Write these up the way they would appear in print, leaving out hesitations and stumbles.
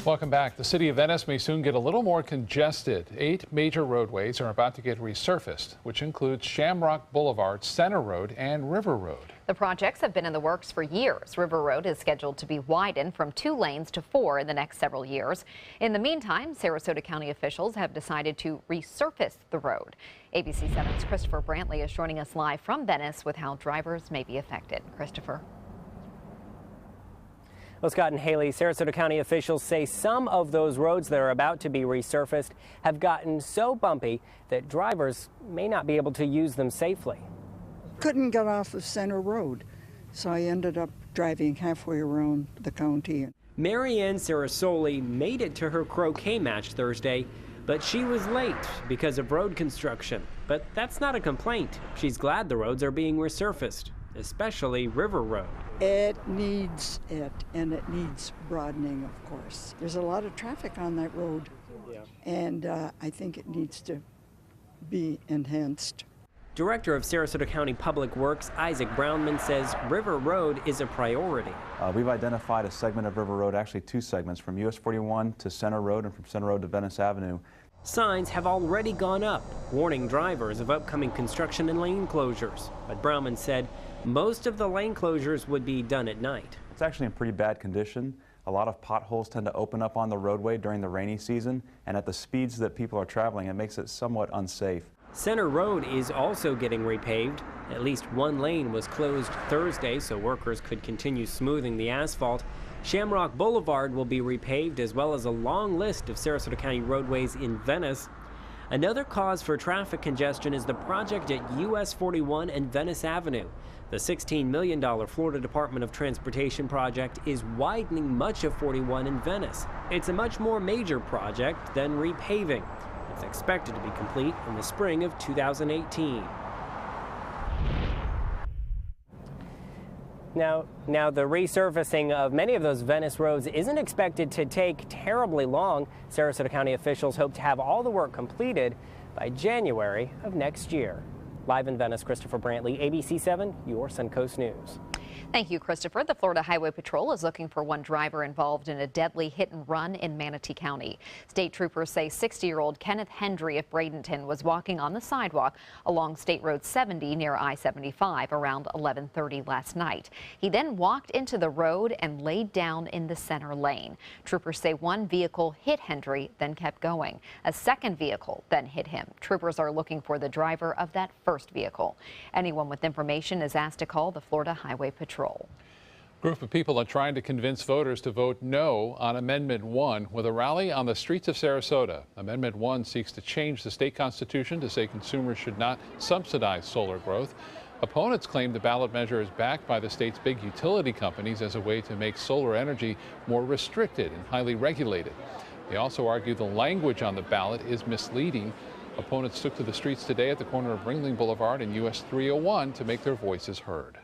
Welcome back. The city of Venice may soon get a little more congested. 8 major roadways are about to get resurfaced, which includes Shamrock Boulevard, Center Road, and River Road. The projects have been in the works for years. River Road is scheduled to be widened from 2 lanes to 4 in the next several years. In the meantime, Sarasota County officials have decided to resurface the road. ABC 7's Christopher Brantley is joining us live from Venice with how drivers may be affected. Christopher. Well, Scott and Haley, Sarasota County officials say some of those roads that are about to be resurfaced have gotten so bumpy that drivers may not be able to use them safely. Couldn't get off of Center Road, so I ended up driving halfway around the county. Marianne Sarasoli made it to her croquet match Thursday, but she was late because of road construction. But that's not a complaint. She's glad the roads are being resurfaced, especially River Road. It needs it, and it needs broadening, of course. There's a lot of traffic on that road, and I think it needs to be enhanced. Director of Sarasota County Public Works, Isaac Brownman, says River Road is a priority. We've identified a segment of River Road, actually 2 segments, from US 41 to Center Road and from Center Road to Venice Avenue. Signs have already gone up, warning drivers of upcoming construction and lane closures. But Brownman said most of the lane closures would be done at night. It's actually in pretty bad condition. A lot of potholes tend to open up on the roadway during the rainy season, and at the speeds that people are traveling, it makes it somewhat unsafe. Center Road is also getting repaved. At least 1 lane was closed Thursday so workers could continue smoothing the asphalt. Shamrock Boulevard will be repaved, as well as a long list of Sarasota County roadways in Venice. Another cause for traffic congestion is the project at US 41 and Venice Avenue. The $16 million Florida Department of Transportation project is widening much of 41 in Venice. It's a much more major project than repaving. It's expected to be complete in the spring of 2018. Now the resurfacing of many of those Venice roads isn't expected to take terribly long. Sarasota County officials hope to have all the work completed by January of next year. Live in Venice, Christopher Brantley, ABC 7, your Suncoast News. Thank you, Christopher. The Florida Highway Patrol is looking for one driver involved in a deadly hit and run in Manatee County. State troopers say 60-year-old Kenneth Hendry of Bradenton was walking on the sidewalk along State Road 70 near I-75 around 11:30 last night. He then walked into the road and laid down in the center lane. Troopers say one vehicle hit Hendry, then kept going. A second vehicle then hit him. Troopers are looking for the driver of that first vehicle. Anyone with information is asked to call the Florida Highway Patrol. A group of people are trying to convince voters to vote no on Amendment 1 with a rally on the streets of Sarasota. Amendment 1 seeks to change the state constitution to say consumers should not subsidize solar growth. Opponents claim the ballot measure is backed by the state's big utility companies as a way to make solar energy more restricted and highly regulated. They also argue the language on the ballot is misleading. Opponents took to the streets today at the corner of Ringling Boulevard and US 301 to make their voices heard.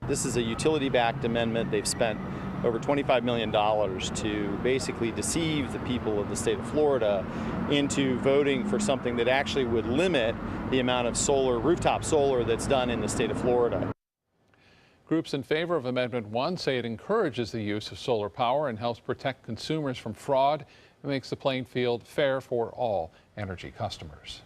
This is a utility-backed amendment. They've spent over $25 million to basically deceive the people of the state of Florida into voting for something that actually would limit the amount of solar, rooftop solar, that's done in the state of Florida. Groups in favor of Amendment 1 say it encourages the use of solar power and helps protect consumers from fraud. It makes the playing field fair for all energy customers.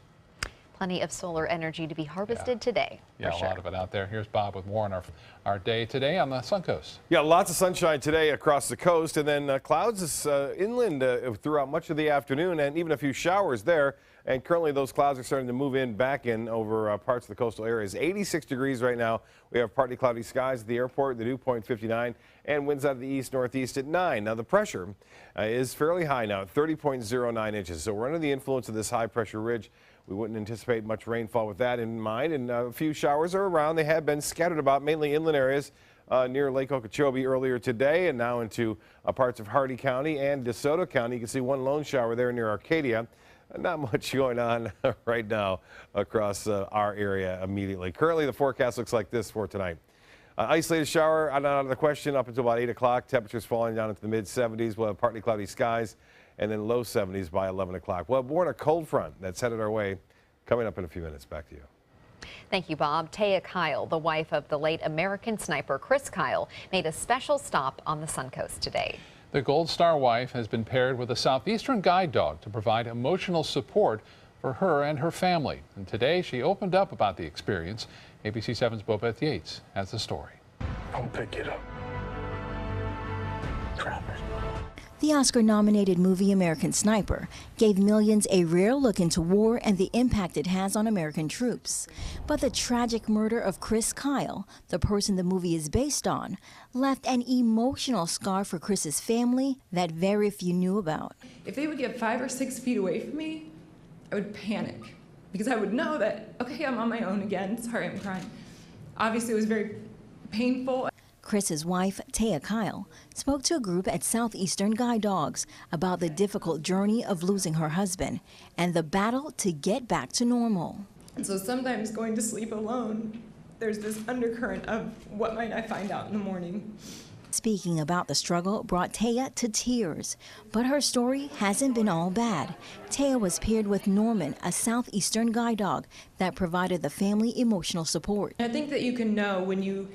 Plenty of solar energy to be harvested today. Yeah, for sure. A lot of it out there. Here's Bob with more on our day today on the Suncoast. Yeah, lots of sunshine today across the coast, and then clouds inland throughout much of the afternoon, and even a few showers there. And currently those clouds are starting to move back in over parts of the coastal areas. 86 degrees right now. We have partly cloudy skies at the airport, the dew point 59, and winds out of the east-northeast at 9. Now the pressure is fairly high now at 30.09 inches. So we're under the influence of this high pressure ridge. We wouldn't anticipate much rainfall with that in mind, and a few showers are around. They have been scattered about, mainly inland areas near Lake Okeechobee earlier today, and now into parts of Hardee County and DeSoto County. You can see one lone shower there near Arcadia. Not much going on right now across our area immediately. Currently, the forecast looks like this for tonight. Isolated shower not out of the question up until about 8 o'clock. Temperatures falling down into the mid-70s. We'll have partly cloudy skies and then low 70s by 11 o'clock. We'll have more on a cold front that's headed our way coming up in a few minutes. Back to you. Thank you, Bob. Taya Kyle, the wife of the late American sniper Chris Kyle, made a special stop on the Suncoast today. The Gold Star wife has been paired with a Southeastern guide dog to provide emotional support for her and her family. And today she opened up about the experience. ABC 7's Bobeth Yates has the story. Don't pick it up. Drop it. The Oscar-nominated movie American Sniper gave millions a rare look into war and the impact it has on American troops. But the tragic murder of Chris Kyle, the person the movie is based on, left an emotional scar for Chris's family that very few knew about. If they would get 5 or 6 feet away from me, I would panic because I would know that, okay, I'm on my own again. Sorry, I'm crying. Obviously, it was very painful. Chris's wife, Taya Kyle, spoke to a group at Southeastern Guide Dogs about the difficult journey of losing her husband and the battle to get back to normal. And so sometimes going to sleep alone, there's this undercurrent of what might I find out in the morning. Speaking about the struggle brought Taya to tears, but her story hasn't been all bad. Taya was paired with Norman, a Southeastern guide dog that provided the family emotional support. I think that you can know when you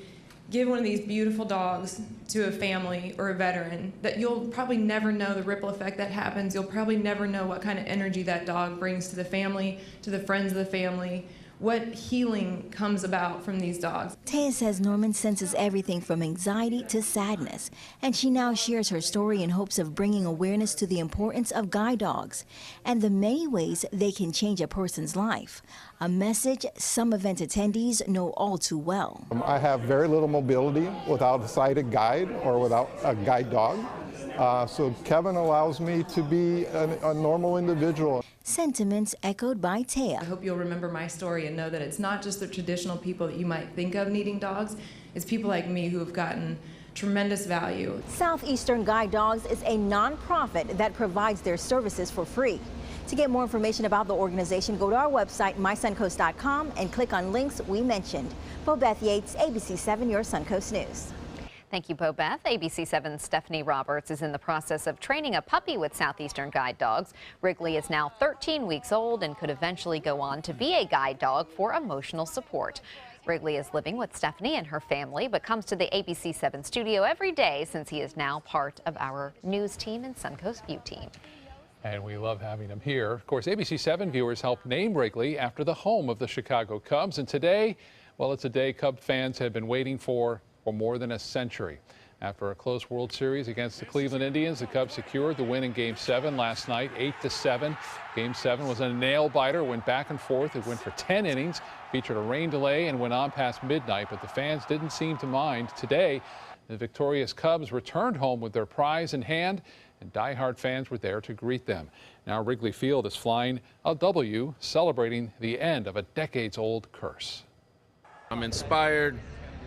give one of these beautiful dogs to a family or a veteran that you'll probably never know the ripple effect that happens. You'll probably never know what kind of energy that dog brings to the family, to the friends of the family, what healing comes about from these dogs. Taya says Norman senses everything from anxiety to sadness, and she now shares her story in hopes of bringing awareness to the importance of guide dogs and the many ways they can change a person's life, a message some event attendees know all too well. I have very little mobility without a sighted guide or without a guide dog, so Kevin allows me to be a normal individual. Sentiments echoed by Taya. I hope you'll remember my story and know that it's not just the traditional people that you might think of needing dogs. It's people like me who have gotten tremendous value. Southeastern Guide Dogs is a nonprofit that provides their services for free. To get more information about the organization, go to our website, mysuncoast.com, and click on links we mentioned. Bobeth Yates, ABC 7, your Suncoast News. Thank you, Bobeth. ABC 7's Stephanie Roberts is in the process of training a puppy with Southeastern Guide Dogs. Wrigley is now 13 weeks old and could eventually go on to be a guide dog for emotional support. Wrigley is living with Stephanie and her family, but comes to the ABC 7 studio every day since he is now part of our news team and Suncoast View team. And we love having him here. Of course, ABC 7 viewers helped name Wrigley after the home of the Chicago Cubs. And today, well, it's a day Cub fans have been waiting for more than a century. After a close World Series against the Cleveland Indians, the Cubs secured the win in Game 7 last night, 8-7. Game 7 was a nail-biter, went back and forth. It went for 10 innings, featured a rain delay, and went on past midnight, but the fans didn't seem to mind. Today, the victorious Cubs returned home with their prize in hand, and diehard fans were there to greet them. Now Wrigley Field is flying a W, celebrating the end of a decades-old curse. I'm inspired.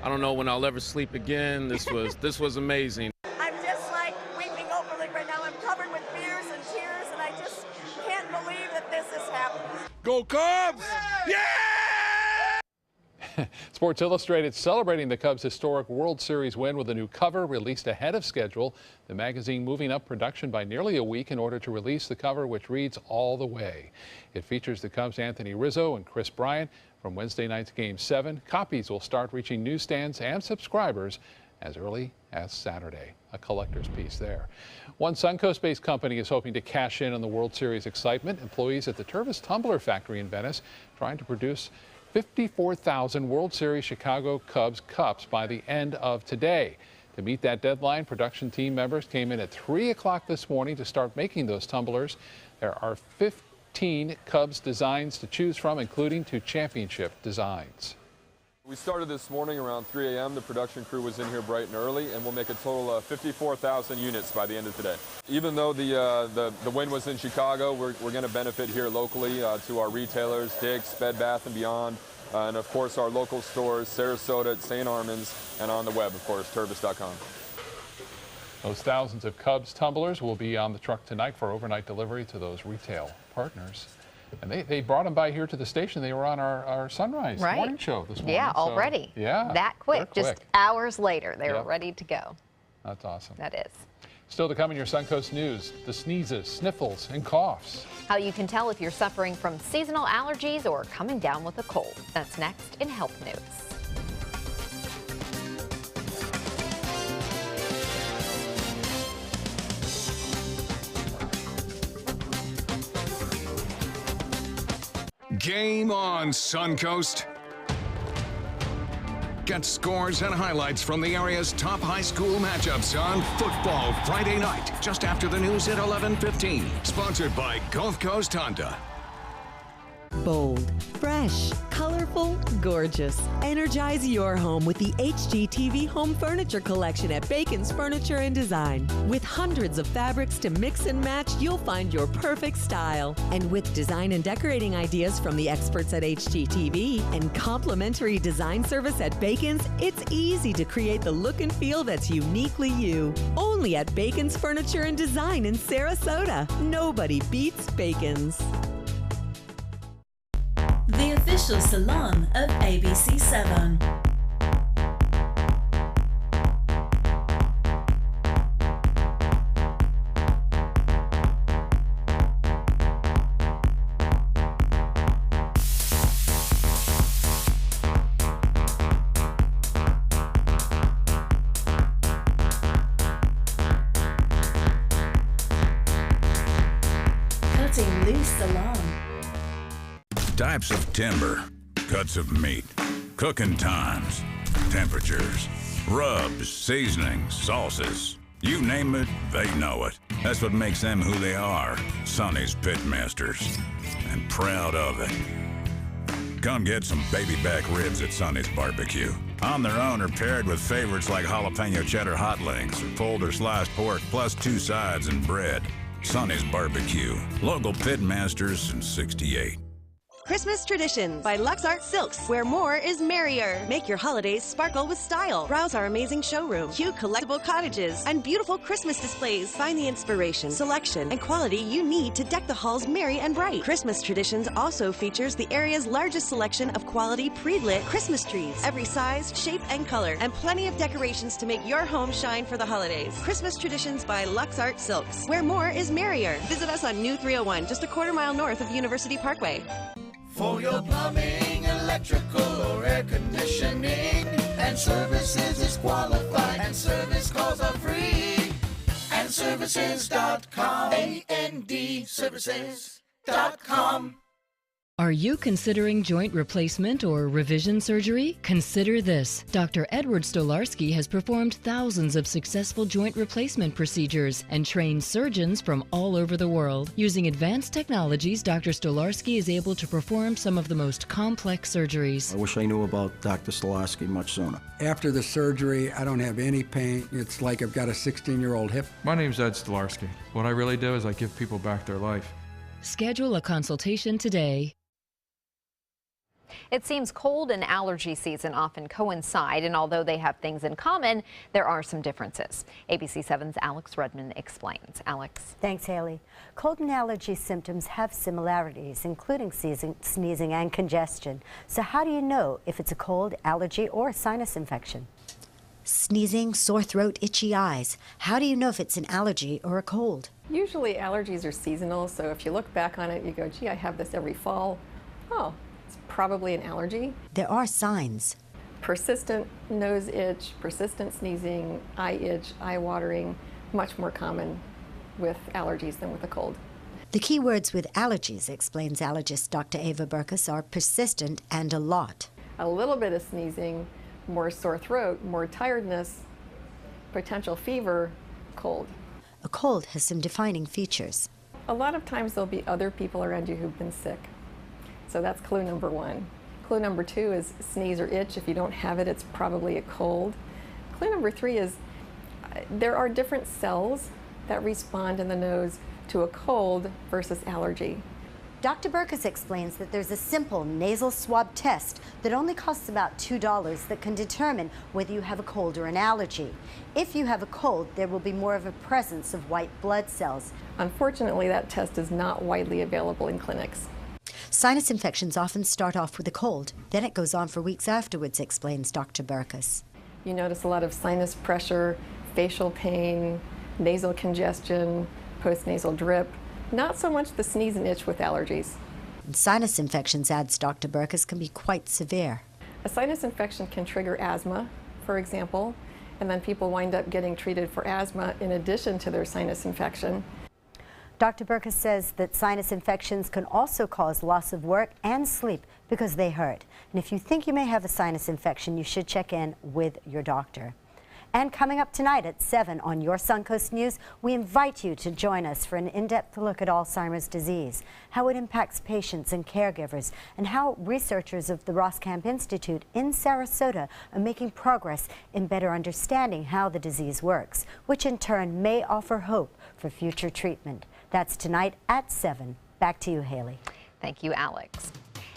I don't know when I'll ever sleep again. This was amazing. I'm just like weeping openly right now. I'm covered with fears and tears, and I just can't believe that this has happened. Go Cubs! Yeah! Sports Illustrated celebrating the Cubs' historic World Series win with a new cover released ahead of schedule. The magazine moving up production by nearly a week in order to release the cover, which reads All the Way. It features the Cubs' Anthony Rizzo and Chris Bryant from Wednesday night's Game 7. Copies will start reaching newsstands and subscribers as early as Saturday. A collector's piece there. One Suncoast-based company is hoping to cash in on the World Series excitement. Employees at the Tervis Tumbler factory in Venice trying to produce 54,000 World Series Chicago Cubs cups by the end of today. To meet that deadline, production team members came in at 3 o'clock this morning to start making those tumblers. There are 15 Cubs designs to choose from, including 2 championship designs. We started this morning around 3 a.m. The production crew was in here bright and early, and we'll make a total of 54,000 units by the end of today. Even though the win was in Chicago, we're going to benefit here locally to our retailers, Dick's, Bed Bath & Beyond, and of course our local stores, Sarasota, St. Armands, and on the web, of course, Tervis.com. Those thousands of Cubs tumblers will be on the truck tonight for overnight delivery to those retail partners. And they brought them by here to the station. They were on our Sunrise morning show this morning. Yeah, already. So, yeah. That quick. Just hours later, they were ready to go. That's awesome. That is. Still to come in your Suncoast News, the sneezes, sniffles, and coughs. How you can tell if you're suffering from seasonal allergies or coming down with a cold. That's next in Health News. Game on, Suncoast. Get scores and highlights from the area's top high school matchups on Football Friday night, just after the news at 11:15. Sponsored by Gulf Coast Honda. Bold, fresh, colorful, gorgeous. Energize your home with the HGTV Home Furniture Collection at Bacon's Furniture and Design. With hundreds of fabrics to mix and match, you'll find your perfect style. And with design and decorating ideas from the experts at HGTV and complimentary design service at Bacon's, it's easy to create the look and feel that's uniquely you. Only at Bacon's Furniture and Design in Sarasota. Nobody beats Bacon's. The official salon of ABC7. Cutting Loose Salon. Types of timber, cuts of meat, cooking times, temperatures, rubs, seasonings, sauces. You name it, they know it. That's what makes them who they are, Sonny's Pitmasters. And proud of it. Come get some baby back ribs at Sonny's Barbecue. On their own or paired with favorites like jalapeno cheddar hot links or pulled or sliced pork plus 2 sides and bread. Sonny's Barbecue. Local Pitmasters since '68. Christmas Traditions by Lux Art Silks, where more is merrier. Make your holidays sparkle with style. Browse our amazing showroom, cute collectible cottages, and beautiful Christmas displays. Find the inspiration, selection, and quality you need to deck the halls merry and bright. Christmas Traditions also features the area's largest selection of quality pre-lit Christmas trees, every size, shape, and color, and plenty of decorations to make your home shine for the holidays. Christmas Traditions by Lux Art Silks, where more is merrier. Visit us on New 301, just a quarter-mile north of University Parkway. For your plumbing, electrical, or air conditioning, and services is qualified, and service calls are free. And services.com, AND services.com. Are you considering joint replacement or revision surgery? Consider this. Dr. Edward Stolarski has performed thousands of successful joint replacement procedures and trained surgeons from all over the world. Using advanced technologies, Dr. Stolarski is able to perform some of the most complex surgeries. I wish I knew about Dr. Stolarski much sooner. After the surgery, I don't have any pain. It's like I've got a 16-year-old hip. My name's Ed Stolarski. What I really do is I give people back their life. Schedule a consultation today. It seems cold and allergy season often coincide, and although they have things in common, there are some differences. ABC7's Alex Redmond explains. Alex. Thanks, Haley. Cold and allergy symptoms have similarities, including sneezing and congestion. So how do you know if it's a cold, allergy, or a sinus infection? Sneezing, sore throat, itchy eyes. How do you know if it's an allergy or a cold? Usually allergies are seasonal, so if you look back on it, you go, gee, I have this every fall. Oh, it's probably an allergy. There are signs. Persistent nose itch, persistent sneezing, eye itch, eye watering, much more common with allergies than with a cold. The key words with allergies, explains allergist Dr. Ava Burkus, are persistent and a lot. A little bit of sneezing, more sore throat, more tiredness, potential fever, cold. A cold has some defining features. A lot of times there'll be other people around you who've been sick. So that's clue number one. Clue number two is sneeze or itch. If you don't have it, it's probably a cold. Clue number three is there are different cells that respond in the nose to a cold versus allergy. Dr. Burkus explains that there's a simple nasal swab test that only costs about $2 that can determine whether you have a cold or an allergy. If you have a cold, there will be more of a presence of white blood cells. Unfortunately, that test is not widely available in clinics. Sinus infections often start off with a cold, then it goes on for weeks afterwards, explains Dr. Burkus. You notice a lot of sinus pressure, facial pain, nasal congestion, postnasal drip. Not so much the sneeze and itch with allergies. And sinus infections, adds Dr. Burkus, can be quite severe. A sinus infection can trigger asthma, for example, and then people wind up getting treated for asthma in addition to their sinus infection. Dr. Burkus says that sinus infections can also cause loss of work and sleep because they hurt. And if you think you may have a sinus infection, you should check in with your doctor. And coming up tonight at 7 on Your Suncoast News, we invite you to join us for an in-depth look at Alzheimer's disease, how it impacts patients and caregivers, and how researchers of the Roskamp Institute in Sarasota are making progress in better understanding how the disease works, which in turn may offer hope for future treatment. That's tonight at 7. Back to you, Haley. Thank you, Alex.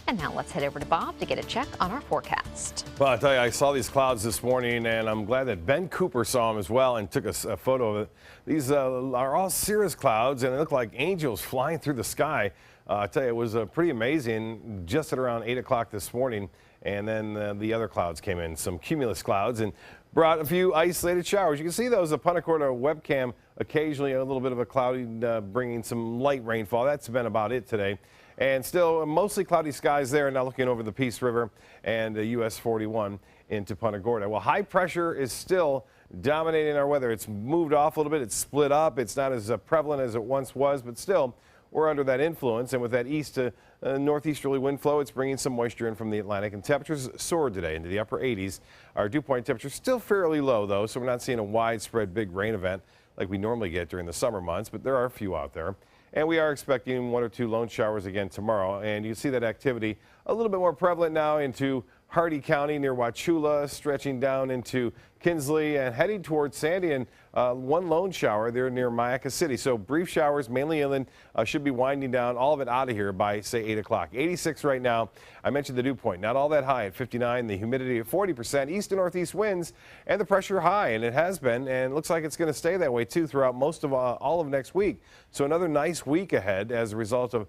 And now let's head over to Bob to get a check on our forecast. Well, I tell you, I saw these clouds this morning, and I'm glad that Ben Cooper saw them as well and took a photo of it. These are all cirrus clouds, and they look like angels flying through the sky. I tell you, it was pretty amazing just at around 8 o'clock this morning, and then the other clouds came in, some cumulus clouds, and brought a few isolated showers. You can see those, the Punta Gorda webcam, occasionally a little bit of a cloudy, bringing some light rainfall. That's been about it today. And still mostly cloudy skies there, now looking over the Peace River and US 41 into Punta Gorda. Well, high pressure is still dominating our weather. It's moved off a little bit. It's split up. It's not as prevalent as it once was, but still we're under that influence. And with that east to northeasterly wind flow, it's bringing some moisture in from the Atlantic. And temperatures soared today into the upper 80s. Our dew point temperature still fairly low, though, so we're not seeing a widespread big rain event like we normally get during the summer months, but there are a few out there. And we are expecting 1 or 2 lone showers again tomorrow. And you see that activity a little bit more prevalent now into Hardee County near Wauchula, stretching down into Kinsley and heading towards Sandy, and 1 lone shower there near Mayaca City. So brief showers, mainly inland, should be winding down, all of it out of here by, say, 8 o'clock. 86 right now. I mentioned the dew point, not all that high at 59, the humidity at 40%, east to northeast winds, and the pressure high, and it has been, and it looks like it's going to stay that way, too, throughout most of all of next week. So another nice week ahead as a result of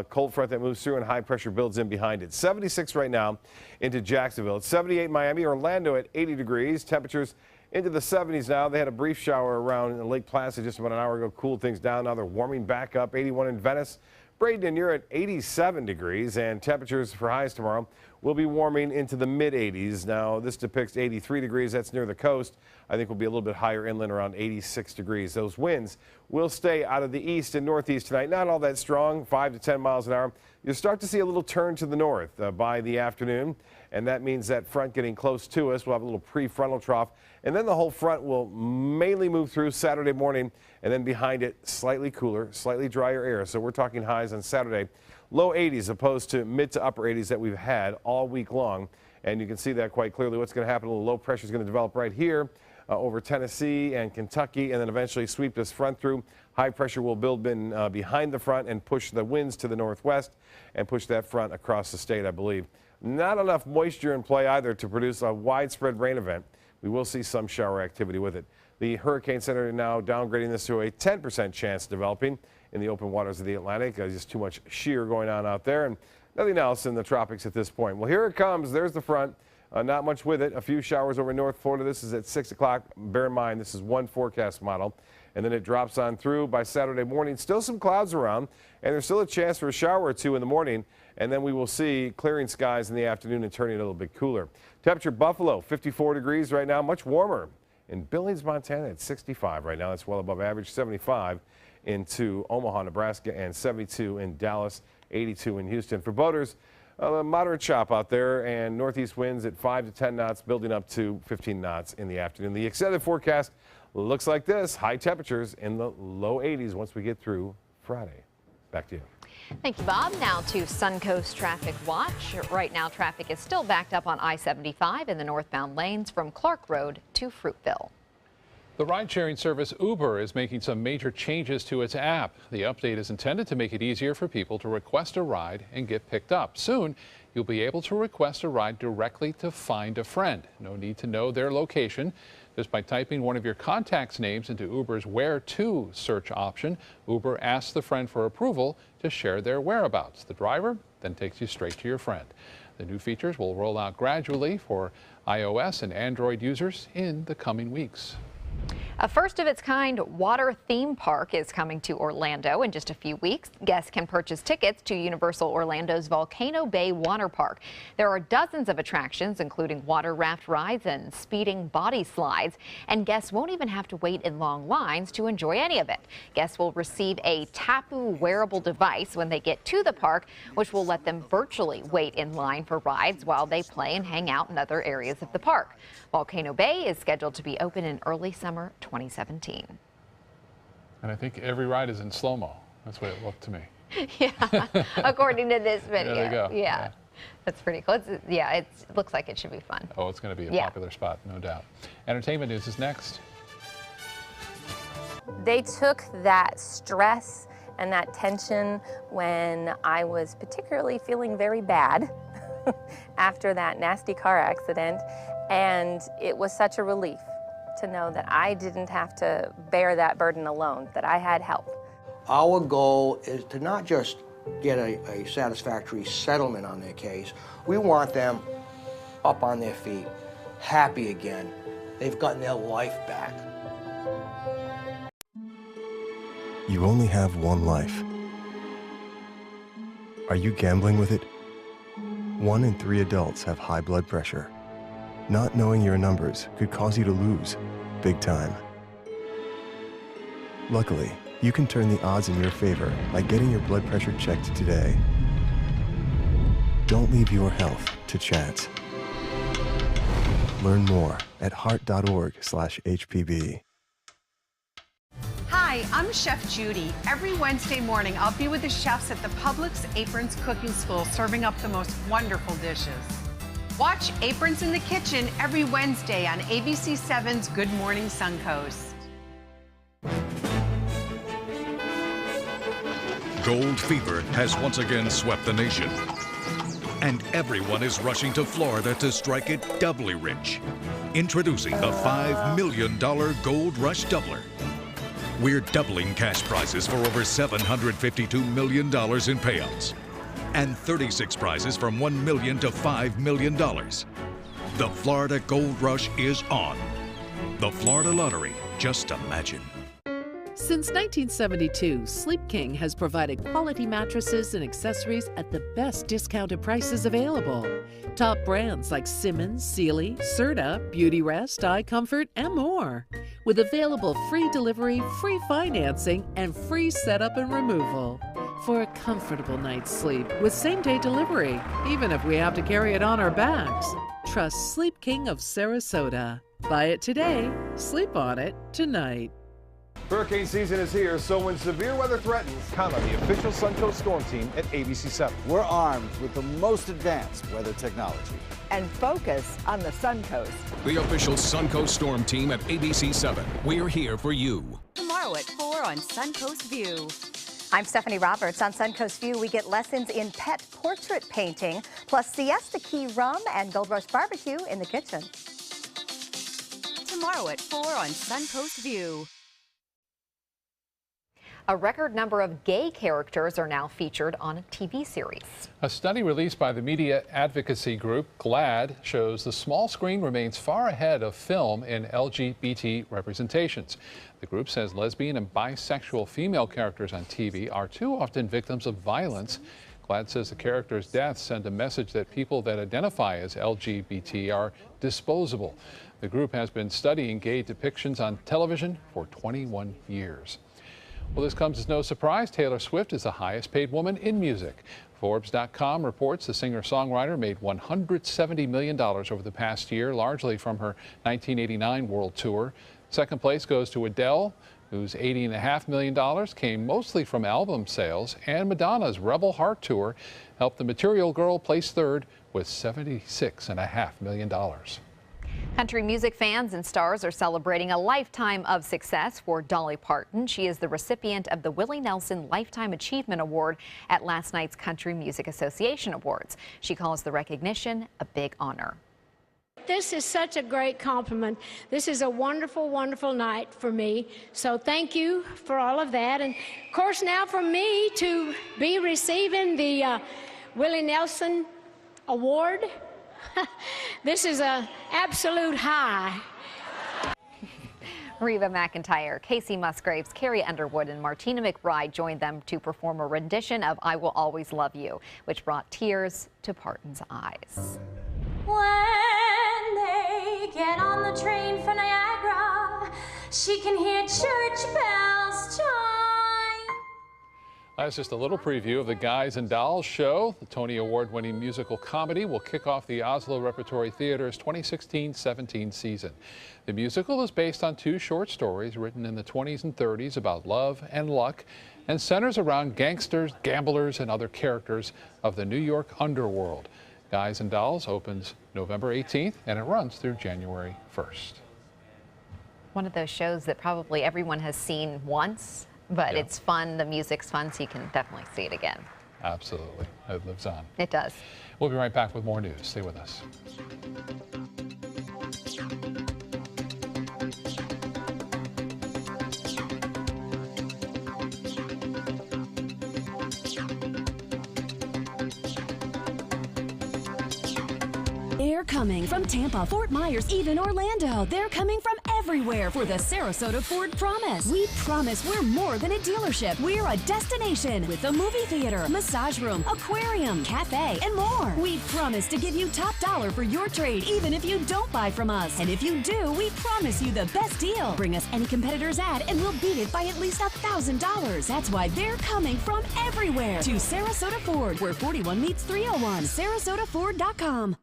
cold front that moves through and high pressure builds in behind it. 76 right now into Jacksonville. It's 78 Miami, Orlando at 80 degrees. Temperatures into the 70s now. They had a brief shower around Lake Placid just about an hour ago. Cooled things down. Now they're warming back up. 81 in Venice. Bradenton, you're at 87 degrees, and temperatures for highs tomorrow will be warming into the mid-80s. Now, this depicts 83 degrees. That's near the coast. I think we'll be a little bit higher inland, around 86 degrees. Those winds will stay out of the east and northeast tonight. Not all that strong, 5 to 10 miles an hour. You'll start to see a little turn to the north by the afternoon, and that means that front getting close to us. We'll have a little prefrontal trough, and then the whole front will mainly move through Saturday morning, and then behind it, slightly cooler, slightly drier air. So we're talking highs on Saturday, low 80s opposed to mid to upper 80s that we've had all week long. And you can see that quite clearly. What's going to happen, a little low pressure is going to develop right here over Tennessee and Kentucky, and then eventually sweep this front through. High pressure will build in behind the front and push the winds to the northwest and push that front across the state, I believe. Not enough moisture in play either to produce a widespread rain event. We will see some shower activity with it. The Hurricane Center now downgrading this to a 10% chance developing in the open waters of the Atlantic. Just too much shear going on out there, and nothing else in the tropics at this point. Well, here it comes. There's the front. Not much with it. A few showers over North Florida. This is at 6 o'clock. Bear in mind, this is one forecast model. And then it drops on through by Saturday morning. Still some clouds around, and there's still a chance for a shower or two in the morning. And then we will see clearing skies in the afternoon and turning a little bit cooler. Temperature Buffalo, 54 degrees right now, much warmer. In Billings, Montana, at 65 right now. That's well above average. 75 into Omaha, Nebraska, and 72 in Dallas, 82 in Houston. For boaters, a moderate chop out there, and northeast winds at 5 to 10 knots, building up to 15 knots in the afternoon. The extended forecast looks like this. High temperatures in the low 80s once we get through Friday. Back to you. Thank you, Bob. Now to Suncoast Traffic Watch. Right now, traffic is still backed up on I-75 in the northbound lanes from Clark Road to Fruitville. The ride-sharing service Uber is making some major changes to its app. The update is intended to make it easier for people to request a ride and get picked up. Soon, you'll be able to request a ride directly to Find a Friend. No need to know their location. Just by typing one of your contacts' names into Uber's Where To search option, Uber asks the friend for approval to share their whereabouts. The driver then takes you straight to your friend. The new features will roll out gradually for iOS and Android users in the coming weeks. A first-of-its-kind water theme park is coming to Orlando in just a few weeks. Guests can purchase tickets to Universal Orlando's Volcano Bay Water Park. There are dozens of attractions, including water raft rides and speeding body slides, and guests won't even have to wait in long lines to enjoy any of it. Guests will receive a Tapu wearable device when they get to the park, which will let them virtually wait in line for rides while they play and hang out in other areas of the park. Volcano Bay is scheduled to be open in early summer 2017. And I think every ride is in slow-mo. That's what it looked to me. Yeah, according to this video. There they go. Yeah. That's pretty cool. It looks like it should be fun. Oh, it's going to be a popular spot, no doubt. Entertainment news is next. They took that stress and that tension when I was particularly feeling very bad after that nasty car accident, and it was such a relief to know that I didn't have to bear that burden alone, that I had help. Our goal is to not just get a satisfactory settlement on their case. We want them up on their feet, happy again. They've gotten their life back. You only have one life. Are you gambling with it? 1 in 3 adults have high blood pressure. Not knowing your numbers could cause you to lose, big time. Luckily, you can turn the odds in your favor by getting your blood pressure checked today. Don't leave your health to chance. Learn more at heart.org/HPB. Hi, I'm Chef Judy. Every Wednesday morning, I'll be with the chefs at the Publix Aprons Cooking School serving up the most wonderful dishes. Watch Aprons in the Kitchen every Wednesday on ABC7's Good Morning Suncoast. Gold fever has once again swept the nation. And everyone is rushing to Florida to strike it doubly rich. Introducing the $5 million Gold Rush Doubler. We're doubling cash prizes for over $752 million in payouts. And 36 prizes from $1 million to $5 million. The Florida Gold Rush is on. The Florida Lottery, just imagine. Since 1972, Sleep King has provided quality mattresses and accessories at the best discounted prices available. Top brands like Simmons, Sealy, Serta, Beautyrest, iComfort, and more. With available free delivery, free financing, and free setup and removal. For a comfortable night's sleep with same-day delivery, even if we have to carry it on our backs. Trust Sleep King of Sarasota. Buy it today, sleep on it tonight. Hurricane season is here, so when severe weather threatens, count on the official Suncoast Storm Team at ABC7. We're armed with the most advanced weather technology. And focus on the Suncoast. The official Suncoast Storm Team at ABC7. We're here for you. Tomorrow at 4 on Suncoast View. I'm Stephanie Roberts. On Suncoast View, we get lessons in pet portrait painting, plus Siesta Key rum and Gold Rush barbecue in the kitchen. Tomorrow at 4 on Suncoast View. A record number of gay characters are now featured on a TV series. A study released by the media advocacy group GLAAD shows the small screen remains far ahead of film in LGBT representations. The group says lesbian and bisexual female characters on TV are too often victims of violence. GLAAD says the characters' deaths send a message that people that identify as LGBT are disposable. The group has been studying gay depictions on television for 21 years. Well, this comes as no surprise. Taylor Swift is the highest paid woman in music. Forbes.com reports the singer-songwriter made $170 million over the past year, largely from her 1989 world tour. Second place goes to Adele, whose $80.5 million came mostly from album sales, and Madonna's Rebel Heart tour helped the Material Girl place third with $76.5 million. Country music fans and stars are celebrating a lifetime of success for Dolly Parton. She is the recipient of the Willie Nelson Lifetime Achievement Award at last night's Country Music Association Awards. She calls the recognition a big honor. This is such a great compliment. This is a wonderful, wonderful night for me. So thank you for all of that. And of course now for me to be receiving the Willie Nelson Award. This is an absolute high. Reba McEntire, Casey Musgraves, Carrie Underwood, and Martina McBride joined them to perform a rendition of I Will Always Love You, which brought tears to Parton's eyes. When they get on the train for Niagara, she can hear church bells chime. That's just a little preview of the Guys and Dolls show. The Tony Award-winning musical comedy will kick off the Oslo Repertory Theater's 2016-17 season. The musical is based on 2 short stories written in the 20s and 30s about love and luck, and centers around gangsters, gamblers, and other characters of the New York underworld. Guys and Dolls opens November 18th, and it runs through January 1st. One of those shows that probably everyone has seen once, but it's fun, the music's fun, so you can definitely see it again. Absolutely. It lives on. It does. We'll be right back with more news. Stay with us. They're coming from Tampa, Fort Myers, even Orlando. They're coming from everywhere for the Sarasota Ford Promise. We promise we're more than a dealership. We're a destination with a movie theater, massage room, aquarium, cafe, and more. We promise to give you top dollar for your trade, even if you don't buy from us. And if you do, we promise you the best deal. Bring us any competitor's ad and we'll beat it by at least $1,000. That's why they're coming from everywhere to Sarasota Ford, where 41 meets 301. SarasotaFord.com.